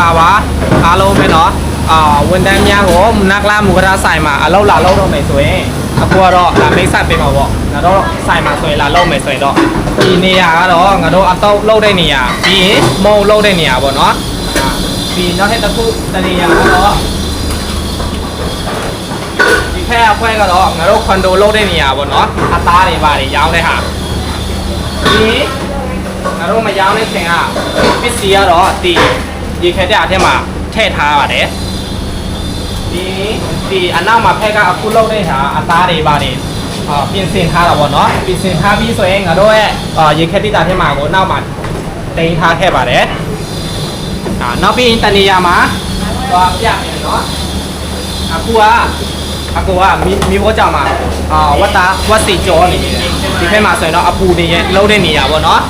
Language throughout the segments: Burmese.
ลาวะอาโลไหมเนาะวันแดงยาโหนักล่าหมูกระทะใส่มาอาโลลาโลต้องไม่สวยอากัวดอกลาไม่ใส่เป็นมาบอกงาโดใส่มาสวยลาโลไม่สวยดอกปีนี้อ่ะก็ดอกงาโดอัตโตโลได้เนี่ยปีโมโลได้เนี่ยบ่เนาะปีเนาะให้ตะคุตะเนียก็ดอกปีแค่แควก็ดอกงาโดคอนโดโลได้เนี่ยบ่เนาะอัตราเนี่ยบาเนี่ยยาวเลยค่ะปีငါတို့မရောင်းတဲ့ချိန်ကပစ္စည်းကတော့ဒီရေခဲတဲ့အထက်မှာထည့်ထားပါတယ်ဒီအနောက်မှာဖက်ကအခုလောက်တဲ့ဟာအသားတွေပါတယ်ပြင်ဆင်ထားတာပေါ့နော်ပြင်ဆင်ထားပြီးဆိုရင်ငါတို့ရဲ့ရေခဲတိတာထက်မှာကိုနောက်မှာတင်ထားခဲ့ပါတယ်နောက်ပြီးတနေရာမှာတော့ပြမယ်နော်အခုကမိဘောကြောင်မှာဝတ်စီကြောနေတယ်ဒီဖက်မှာဆိုရင်တော့အပူတွေရဲ့လုံးတဲ့နေရာပေါ့နော်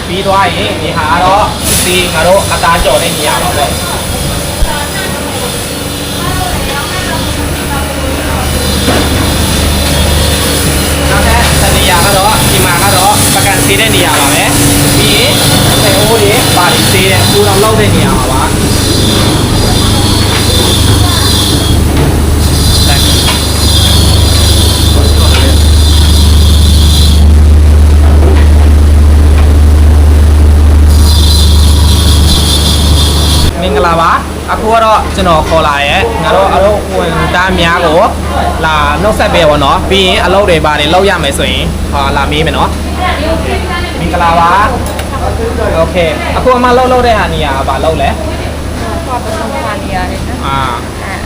ပြီးသွားရင်ဒီဟာတော့ဒီငါတို့အသားကြော်တဲ့နေရာပါပေါ့နောက်ထပ်နေရာကတော့ဒီမှာကတော့ပကံဆေးတဲ့နေရာပါပဲပြီးရင်သေအိုးတွေပါပြီးဆေးတဲ့ပူတော်လောက်တဲ့နေရာပါပါမင်္ဂလာပါအခုကတော့ကျွန်တော်ခေါ်လာရဲ့ငါတို့အလုပ်ဝင်တားများကိုလာနှုတ်ဆက်ပေးပါတော့ပြီးရင်အလုပ်တွေပါတယ်လောက်ရမယ်ဆိုရင်လာမေးမယ်နော်မင်္ဂလာပါโอเคအခုအမလောက်တဲ့ဟာနေရာပါလောက်လဲဟုတ်ပါဘူးပါနေရတယ်နော်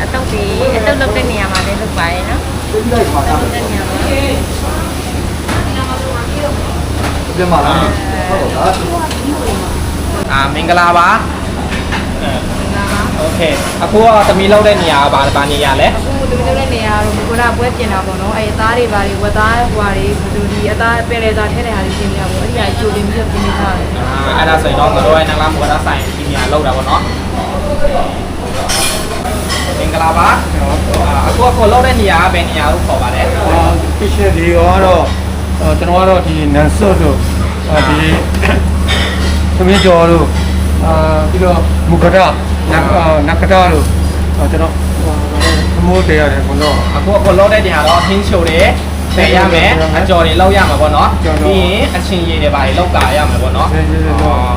အတော့ဒီအတော့လောက်တဲ့နေရာမှာလည်းလုပ်ပါရဲ့နော်လောက်တဲ့နေရာမှာပြန်ပါလားမင်္ဂလာပါโอเคအခုကသမီးလောက်တဲ့နေရာကဘာနေရာလဲအခုသမီးလောက်တဲ့နေရာတော့ကိုကပွဲပြင်တာပေါ့နော်အဲအသားတွေဘာတွေဝက်သားဟွာတွေဘယ်လိုဒီအသားပယ်လေသားထဲတဲ့ဟာတွေပြင်နေတာပေါ့အဲ့ဒီအကျိုးတင်ပြီးပြင်နေထားတယ်အဲ့ဒါဆိုရင်တော့ငါတို့ရဲ့နလာမူတာဆိုင်ဒီနေရာလောက်တာပေါ့နော်မင်္ဂလာပါအခုကလောက်တဲ့နေရာကဘယ်နေရာကိုခေါ်ပါလဲဖိရှယ်ဒီကတော့ကျွန်တော်ကတော့ဒီနန်ဆော့တို့ဒီသမင်းကျော်တို့ပြီးတော့မူကတာနကတာတို့ကျွန်တော်မိုးတရားတယ်ဘုံတော့အခုလောက်တဲ့နေရာတော့ဟင်းချိုတယ်ဆယ်ရမယ်အကျော်တွေလောက်ရမှာပေါ့နော်ပြီးရင်အချင်းရည်တွေပါတွေလောက်တာရမှာပေါ့နော်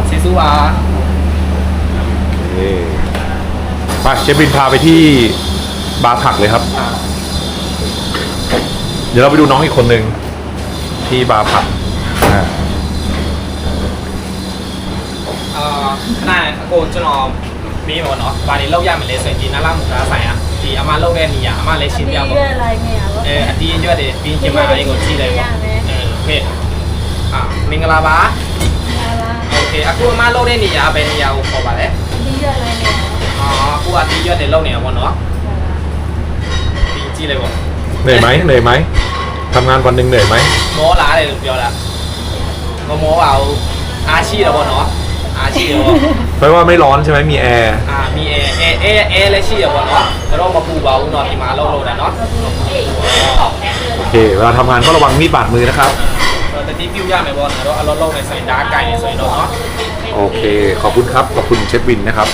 စီစုပါมาเชฟบินพาไปที่บาร์ผักเลยครับเดี๋ยวเราไปดูน้องอีกคนหนึ่งที่บาร์ผักน่าအခုကျွန်တော်မေးပါတော့ဗာတွေလောက်ရမယ်လဲဆိုရင်ဒီနာလာမူတာဆိုင်อ่ะဒီအမလောက်တဲ့နေရာအမလည်းရှင်းပြပါရွက်လိုက်နေရပါအတီးရွက်တွေပြီးကျမလေးကိုကြည့်လိုက်ပါဖေမင်္ဂလာပါโอเคအခုအမလောက်တဲ့နေရာဘယ်နေရာကိုခေါ်ပါလဲဒီရွက်လိုက်နေအခုအတီးရွက်တွေလောက်နေရပါတော့ပြီးကြည့်လိုက်ပါเหนื่อยไหมทำงานวันหนึ่งเหนื่อยไหมမောလာတယ်လို့ပြောတာမမောပါဘူးအားရှိတယ်ပေါ့နော်အားရှိတယ်ပေါ့แปลว่าไม่ร้อนใช่ไหมมีแอร์มีแอร์လည်းရှိရပေါ့နော်တော့မပူပါဘူးเนาะဒီမှာလောက်တာเนาะโอเคเวลาทำงานก็ระวังมีดบาดมือนะครับตะตี้ปิ้วยากไหมบอลเราเอาလောက်ในใส่ดาร์กไก่ในใส่เนาะโอเคขอบคุณครับขอบคุณเชฟวินนะครับ